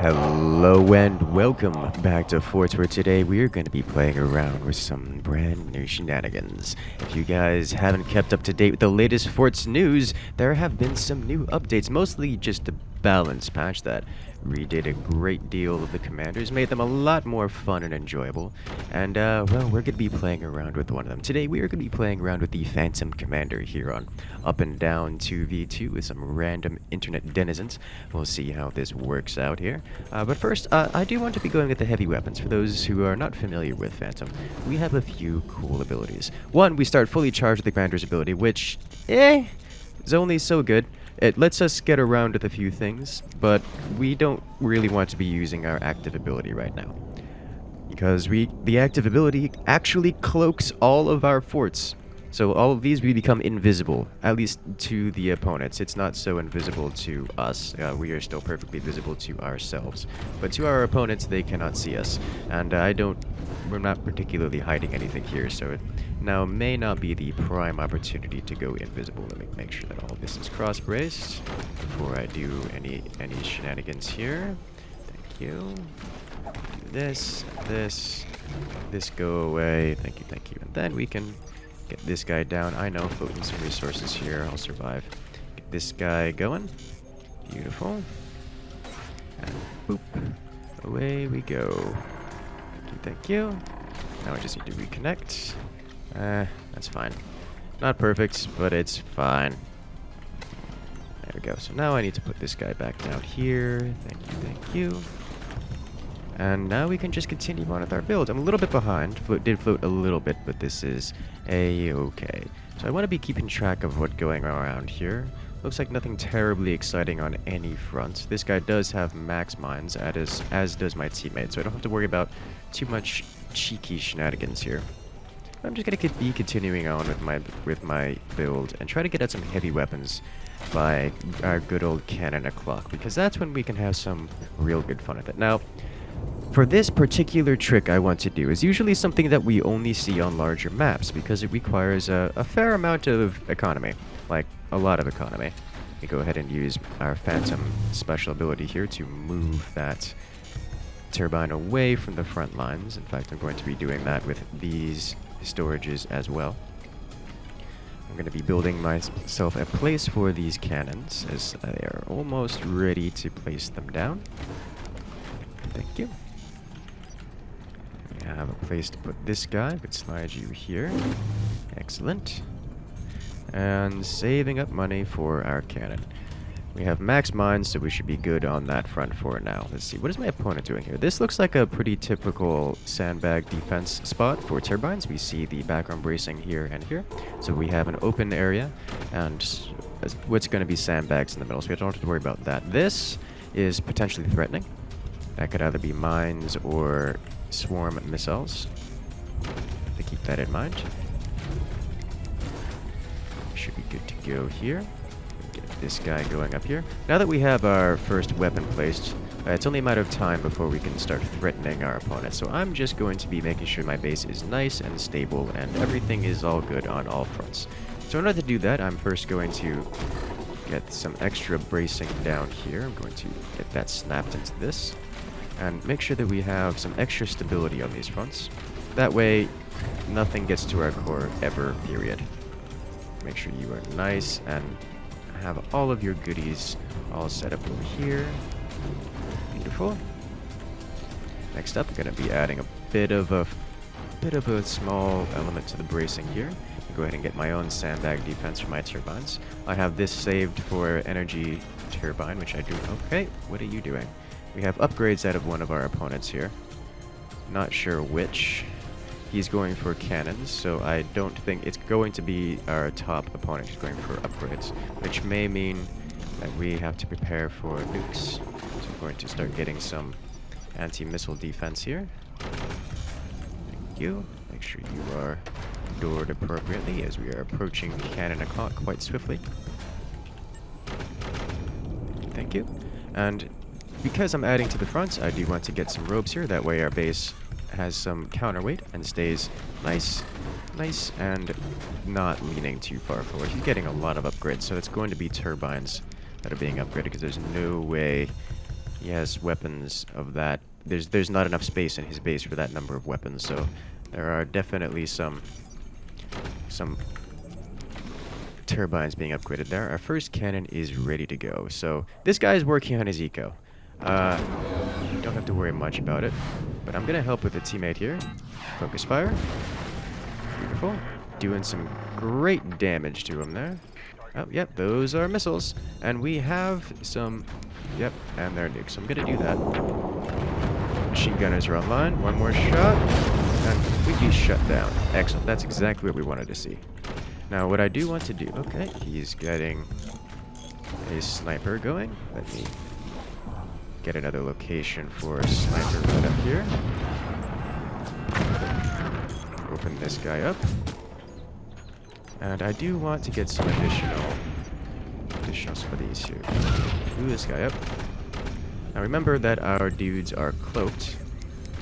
Hello and welcome back to Forts, where today we are going to be playing around with some brand new shenanigans. If you guys haven't kept up to date with the latest Forts news, there have been some new updates, mostly just a balance patch that redid a great deal of the commanders, made them a lot more fun and enjoyable, and well, we're going to be playing around with one of them. Today we are going to be playing around with the Phantom Commander here on Up and Down 2v2 with some random internet denizens. We'll see how this works out here. But first, I do want to be going with the heavy weapons. For those who are not familiar with Phantom, we have a few cool abilities. One, we start fully charged with the Commander's ability, which, is only so good. It lets us get around with a few things, but we don't really want to be using our active ability right now. Because the active ability actually cloaks all of our forts. So all of these, we become invisible, at least to the opponents. It's not so invisible to us. We are still perfectly visible to ourselves. But to our opponents, they cannot see us. And we're not particularly hiding anything here, so it now may not be the prime opportunity to go invisible. Let me make sure that all this is cross-braced before I do any shenanigans here. Thank you. Do this, this go away. Thank you. And then we can get this guy down. I know, floating some resources here. I'll survive. Get this guy going. Beautiful. And boop. Away we go. Thank you. Now I just need to reconnect. That's fine. Not perfect, but it's fine. There we go. So now I need to put this guy back down here. Thank you. And now we can just continue on with our build. I'm a little bit behind. Did float a little bit, but this is a-okay. So I want to be keeping track of what's going around here. Looks like nothing terribly exciting on any front. This guy does have max mines, as does my teammate, so I don't have to worry about too much cheeky shenanigans here. I'm just gonna be continuing on with my build and try to get out some heavy weapons by our good old cannon o'clock, because that's when we can have some real good fun with it. Now, for this particular trick I want to do is usually something that we only see on larger maps, because it requires a fair amount of economy, like a lot of economy. We go ahead and use our Phantom special ability here to move that turbine away from the front lines. In fact, I'm going to be doing that with these storages as well. I'm going to be building myself a place for these cannons, as they are almost ready to place them down. Thank you. I have a place to put this guy. Could slide you here. Excellent. And saving up money for our cannon. We have max mines, so we should be good on that front for now. Let's see, what is my opponent doing here? This looks like a pretty typical sandbag defense spot for turbines. We see the background bracing here and here. So we have an open area, and what's going to be sandbags in the middle, so we don't have to worry about that. This is potentially threatening. That could either be mines or swarm missiles. To keep that in mind. Should be good to go here. Get this guy going up here. Now that we have our first weapon placed, it's only a matter of time before we can start threatening our opponent. So I'm just going to be making sure my base is nice and stable and everything is all good on all fronts. So in order to do that, I'm first going to get some extra bracing down here. I'm going to get that snapped into this and make sure that we have some extra stability on these fronts. That way, nothing gets to our core ever, period. Make sure you are nice and have all of your goodies all set up over here. Beautiful. Next up, I'm going to be adding a bit of a small element to the bracing here. Go ahead and get my own sandbag defense for my turbines. I have this saved for energy turbine, which I do. Okay, what are you doing? We have upgrades out of one of our opponents here. Not sure which. He's going for cannons, so I don't think it's going to be our top opponent who's going for upgrades, which may mean that we have to prepare for nukes. So I'm going to start getting some anti-missile defense here. Thank you. Make sure you are doored appropriately as we are approaching cannon o'clock quite swiftly. Thank you. And because I'm adding to the front, I do want to get some ropes here. That way our base has some counterweight and stays nice and not leaning too far forward. He's getting a lot of upgrades, so it's going to be turbines that are being upgraded, because there's no way He has weapons of that. There's not enough space in his base for that number of weapons, so there are definitely some turbines being upgraded there. Our first cannon is ready to go. So this guy is working on his eco. Don't have to worry much about it. But I'm gonna help with a teammate here. Focus fire. Beautiful. Doing some great damage to him there. Oh, yep, those are missiles. And we have some... Yep, and they're nukes. So I'm gonna do that. Machine gunners are online. One more shot. And completely shut down. Excellent. That's exactly what we wanted to see. Now, what I do want to do... Okay, he's getting a sniper going. Let me get another location for a sniper right up here. Open this guy up. And I do want to get some additional some of these here. Blew this guy up. Now remember that our dudes are cloaked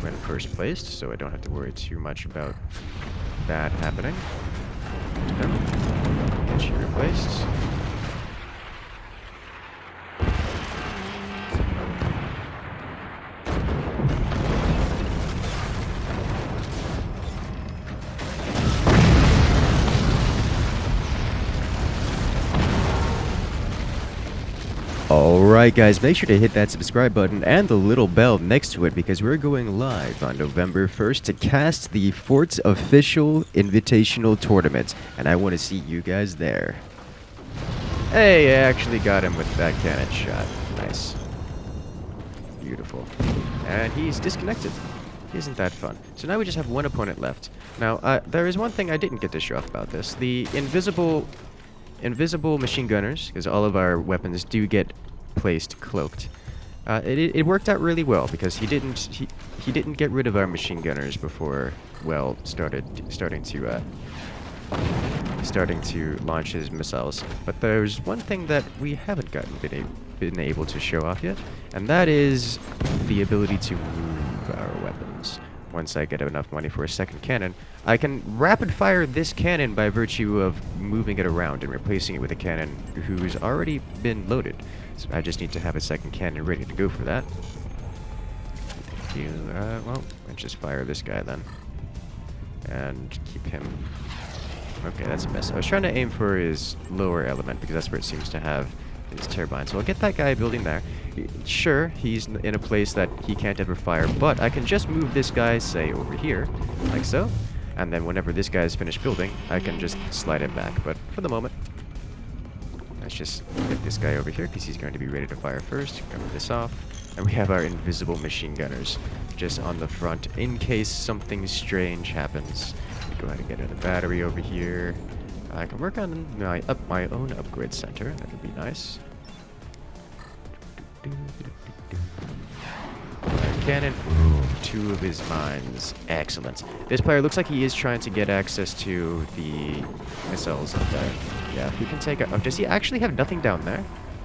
when first placed, so I don't have to worry too much about that happening. Get you replaced. Alright guys, make sure to hit that subscribe button and the little bell next to it because we're going live on November 1st to cast the Fort's official invitational tournament, and I want to see you guys there. Hey, I actually got him with that cannon shot. Nice. Beautiful. And he's disconnected. Isn't that fun? So now we just have one opponent left. Now, there is one thing I didn't get to show off about this. The invisible machine gunners, because all of our weapons do get placed cloaked. It worked out really well because he didn't get rid of our machine gunners before, well, starting to launch his missiles. But there's one thing that we haven't been able to show off yet, and that is the ability to move our weapons. Once I get enough money for a second cannon, I can rapid fire this cannon by virtue of moving it around and replacing it with a cannon who's already been loaded. So I just need to have a second cannon ready to go for that. Well, let's just fire this guy then. And keep him... Okay, that's a mess. I was trying to aim for his lower element because that's where it seems to have his turbine. So I'll get that guy building there. Sure, he's in a place that he can't ever fire, but I can just move this guy, say, over here, like so. And then whenever this guy is finished building, I can just slide him back. But for the moment, let's just get this guy over here because he's going to be ready to fire first. Cover this off. And we have our invisible machine gunners just on the front in case something strange happens. Go ahead and get another battery over here. I can work on my own upgrade center. That would be nice. Cannon. Ooh, 2 of his mines. Excellent. This player looks like he is trying to get access to the missiles up there. Yeah, he can take it. Oh, does he actually have nothing down there?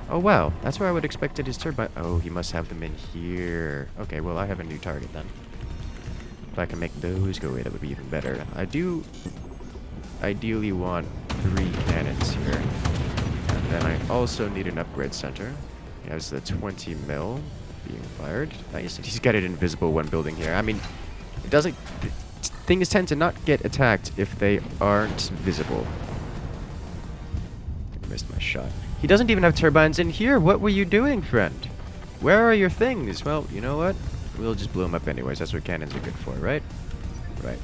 Oh, wow. That's where I would expected his turbine. Oh, he must have them in here. Okay, well, I have a new target then. If I can make those go away, that would be even better. I do ideally want 3 cannons here. And then I also need an upgrade center. He has the 20 mil being fired. Nice. He's got it invisible when building here. I mean, it doesn't... Things tend to not get attacked if they aren't visible. I missed my shot. He doesn't even have turbines in here. What were you doing, friend? Where are your things? Well, you know what? We'll just blow them up anyways. That's what cannons are good for, right? Right.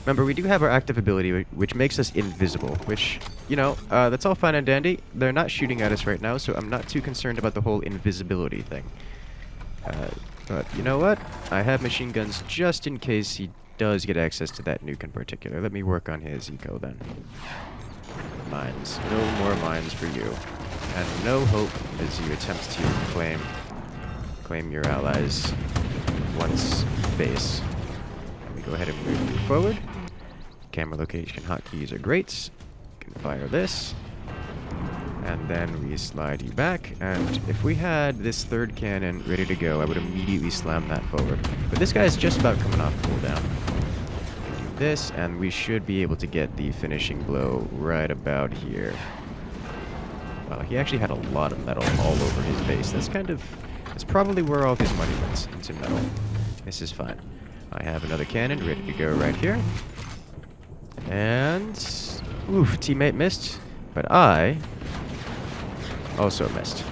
Remember, we do have our active ability, which makes us invisible, which, you know, that's all fine and dandy. They're not shooting at us right now, so I'm not too concerned about the whole invisibility thing. But you know what? I have machine guns just in case he does get access to that nuke in particular. Let me work on his eco then. Mines. No more mines for you. And no hope as you attempt to claim your allies' once base. Let me go ahead and move you forward. Camera location hotkeys are great. You can fire this. And then we slide you back. And if we had this third cannon ready to go, I would immediately slam that forward. But this guy's just about coming off cooldown. Do this, and we should be able to get the finishing blow right about here. Wow, he actually had a lot of metal all over his base. That's kind of That's probably where all his money went, into metal. This is fine. I have another cannon ready to go right here. And... oof, teammate missed. But I... also missed.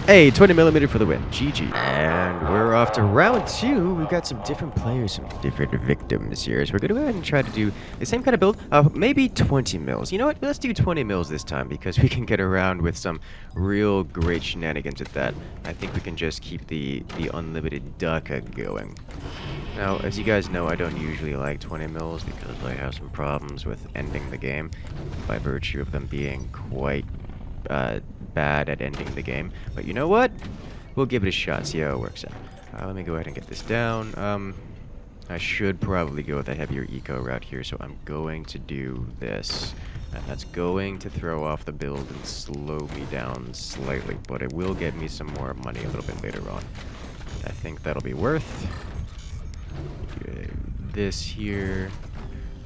Hey, 20mm for the win. GG. And we're off to round 2. We've got some different players, some different victims here. So we're going to go ahead and try to do the same kind of build. Maybe 20 mils. You know what? Let's do 20 mils this time because we can get around with some real great shenanigans with that. I think we can just keep the unlimited DACA going. Now, as you guys know, I don't usually like 20 mils because I have some problems with ending the game by virtue of them being quite bad at ending the game. But you know what? We'll give it a shot, see how it works out. Let me go ahead and get this down. I should probably go with a heavier eco route here, so I'm going to do this. And that's going to throw off the build and slow me down slightly, but it will get me some more money a little bit later on. I think that'll be worth this here,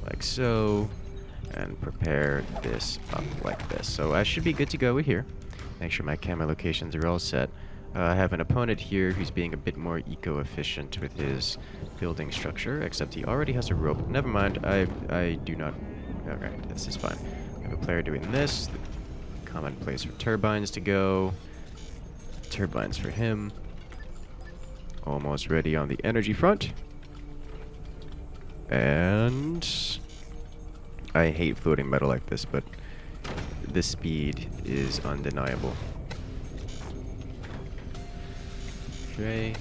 like so, and prepare this up like this. So I should be good to go here. Make sure my camera locations are all set. I have an opponent here who's being a bit more eco-efficient with his building structure, except he already has a rope. Never mind, I do not... okay, this is fine. I have a player doing this. Common place for turbines to go. Turbines for him. Almost ready on the energy front. And... I hate floating metal like this, but the speed is undeniable. Okay,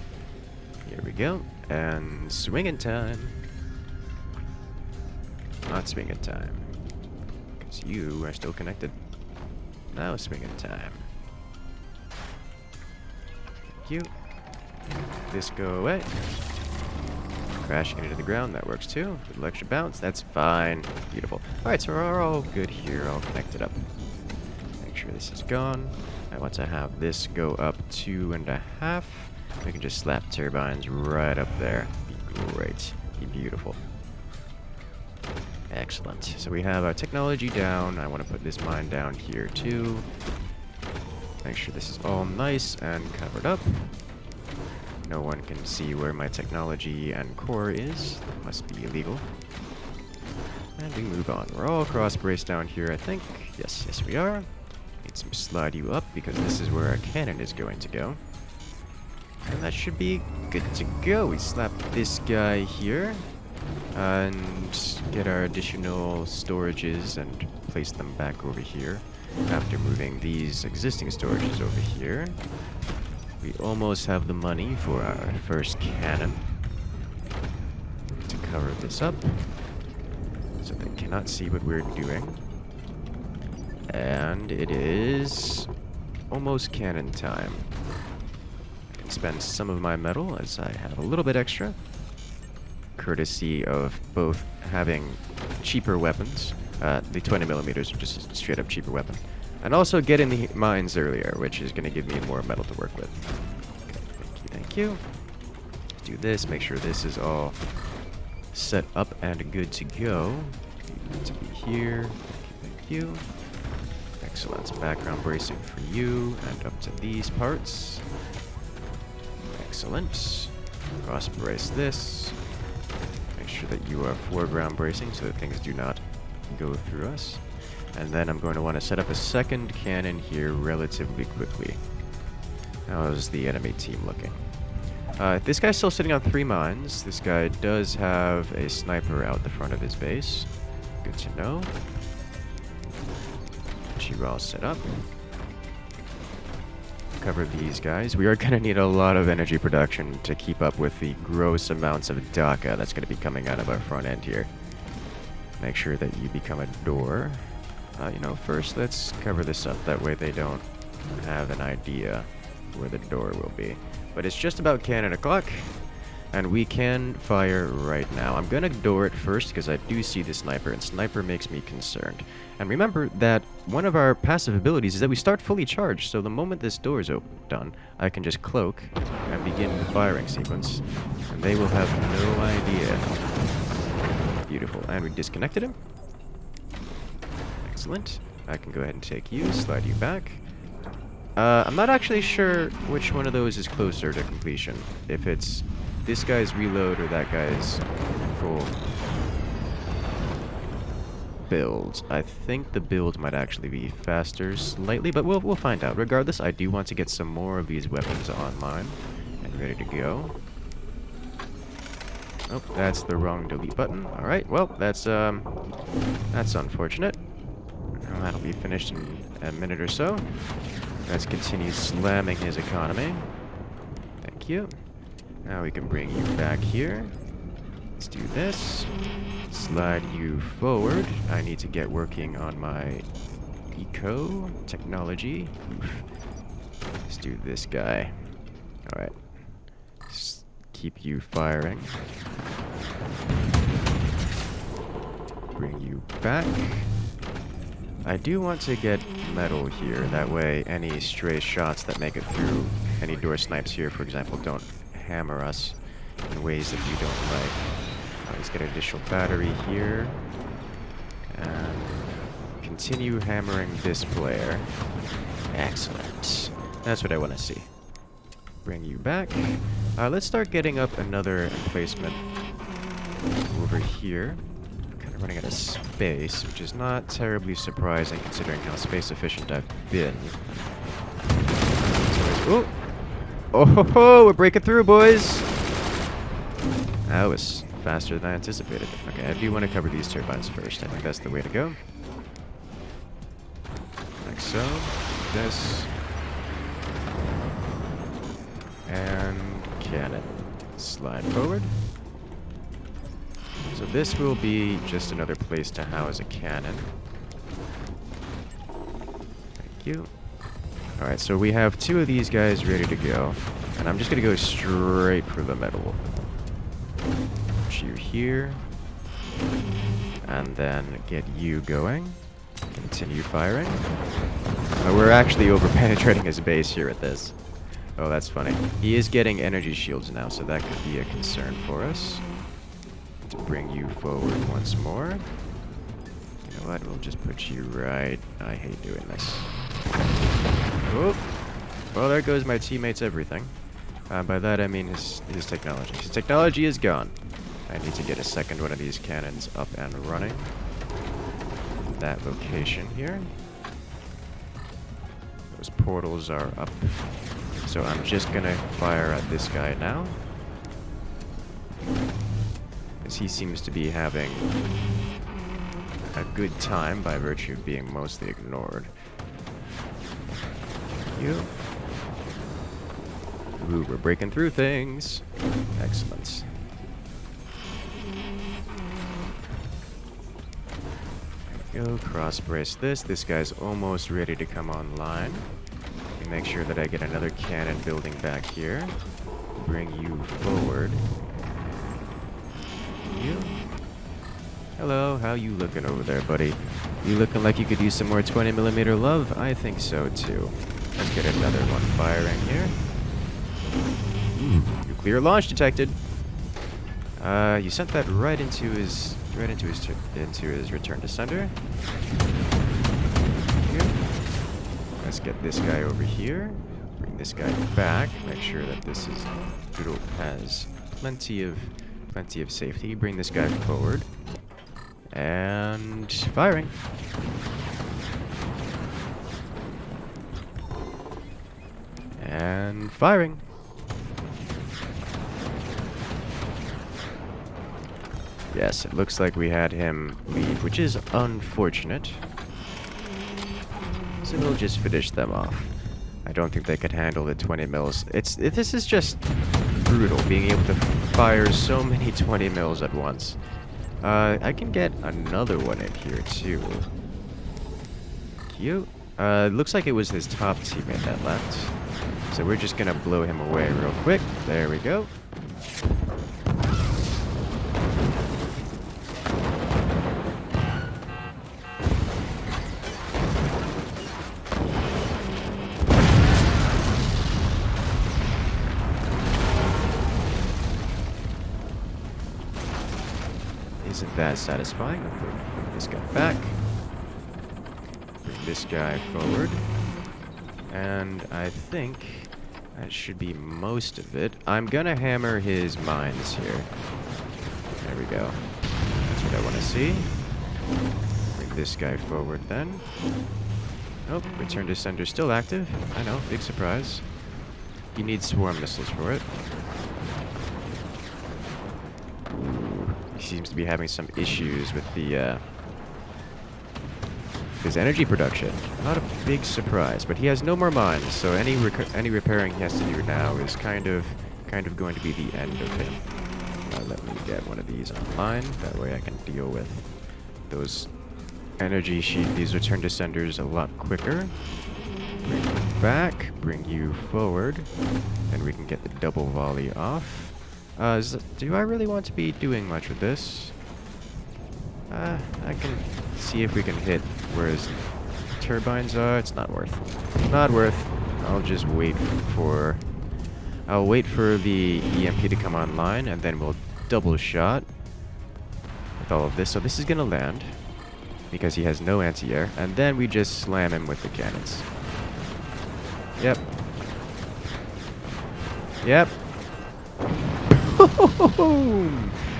here we go, and swinging time. Not swinging time, because you are still connected. Now swinging time. Thank you. This go away. Crashing into the ground, that works too. Little extra bounce, that's fine. Beautiful. Alright, so we're all good here, all connected up. Make sure this is gone. And once I have this go up 2.5, we can just slap turbines right up there. Be great. Be beautiful. Excellent. So we have our technology down. I want to put this mine down here too. Make sure this is all nice and covered up. No one can see where my technology and core is. That must be illegal. And we move on. We're all cross-braced down here, I think. Yes, yes we are. Need to slide you up because this is where our cannon is going to go. And that should be good to go. We slap this guy here. And get our additional storages and place them back over here. After moving these existing storages over here. We almost have the money for our first cannon. To cover this up. So they cannot see what we're doing. And it is almost cannon time. I can spend some of my metal as I have a little bit extra. Courtesy of both having cheaper weapons. The 20mm are just a straight up cheaper weapon. And also getting the mines earlier, which is going to give me more metal to work with. Okay, thank you. Let's do this, make sure this is all set up and good to go. You need to be here. Thank you. Excellent. Background bracing for you, and up to these parts. Excellent. Cross brace this. Make sure that you are foreground bracing so that things do not go through us. And then I'm going to want to set up a second cannon here relatively quickly. How's the enemy team looking? This guy's still sitting on 3 mines. This guy does have a sniper out the front of his base. Good to know. Get you all set up. Cover these guys. We are going to need a lot of energy production to keep up with the gross amounts of DACA that's going to be coming out of our front end here. Make sure that you become a door. You know, first let's cover this up. That way they don't have an idea where the door will be. But it's just about cannon o'clock. And we can fire right now. I'm going to door it first because I do see the sniper. And sniper makes me concerned. And remember that one of our passive abilities is that we start fully charged. So the moment this door is done, I can just cloak and begin the firing sequence. And they will have no idea. Beautiful. And we disconnected him. Excellent. I can go ahead and take you, slide you back. I'm not actually sure which one of those is closer to completion. If it's this guy's reload or that guy's full build. I think the build might actually be faster slightly, but we'll find out. Regardless, I do want to get some more of these weapons online and ready to go. Oh, that's the wrong delete button. All right, well, that's unfortunate. Well, that'll be finished in a minute or so. Let's continue slamming his economy. Thank you. Now we can bring you back here. Let's do this. Slide you forward. I need to get working on my eco technology. Oof. Let's do this guy. All right. Just keep you firing. Bring you back. I do want to get metal here. That way, any stray shots that make it through any door snipes here, for example, don't hammer us in ways that you don't like. Let's get an additional battery here. And continue hammering this player. Excellent. That's what I want to see. Bring you back. Let's start getting up another emplacement over here. Kind of running out of space, which is not terribly surprising considering how space efficient I've been. Oh! Oh ho ho! We're breaking through, boys! That was faster than I anticipated. Okay, I do want to cover these turbines first. I think that's the way to go. Like so. This. And cannon. Slide forward. So this will be just another place to house a cannon. Thank you. Alright, so we have two of these guys ready to go. And I'm just going to go straight for the metal. Put you here. And then get you going. Continue firing. We're actually over-penetrating his base here at this. Oh, that's funny. He is getting energy shields now, so that could be a concern for us. To bring you forward once more. You know what? We'll just put you right. I hate doing this. Oh. Well, there goes my teammate's everything. By that I mean his technology. His technology is gone. I need to get a second one of these cannons up and running. That location here. Those portals are up. So I'm just gonna fire at this guy now. As he seems to be having a good time by virtue of being mostly ignored. You. Ooh, we're breaking through things. Excellent. There we go. Cross brace this. This guy's almost ready to come online. Let me make sure that I get another cannon building back here. Bring you forward. You. Hello, how you looking over there, buddy? You looking like you could use some more 20mm love? I think so too. Let's get another one firing here. Nuclear launch detected. You sent that right into his return to sender. Here. Let's get this guy over here. Bring this guy back. Make sure that this group has plenty of safety. Bring this guy forward. And firing. And firing. Yes, it looks like we had him leave, which is unfortunate. So we'll just finish them off. I don't think they could handle the 20 mils. This is just brutal, being able to fire so many 20 mils at once. I can get another one in here too. Cute. Looks like it was his top teammate that left. So we're just gonna blow him away real quick. There we go. Isn't that satisfying? Bring this guy back. Bring this guy forward. And I think that should be most of it. I'm gonna hammer his mines here. There we go. That's what I want to see. Bring this guy forward then. Oh, return to sender still active. I know, big surprise. You need swarm missiles for it. Ooh, he seems to be having some issues with the his energy production. Not a big surprise, but he has no more mines, so any repairing he has to do now is kind of going to be the end of him. Let me get one of these online. That way I can deal with those energy these return to senders a lot quicker. Bring you back, bring you forward, and we can get the double volley off. Do I really want to be doing much with this? I can see if we can hit where his turbines are. It's not worth. Not worth. I'll just wait for... I'll wait for the EMP to come online, and then we'll double shot with all of this. So this is going to land, because he has no anti-air, and then we just slam him with the cannons. Yep. Yep.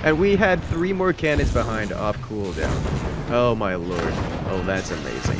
And we had 3 more cannons behind off cooldown. Oh my lord. Oh, that's amazing.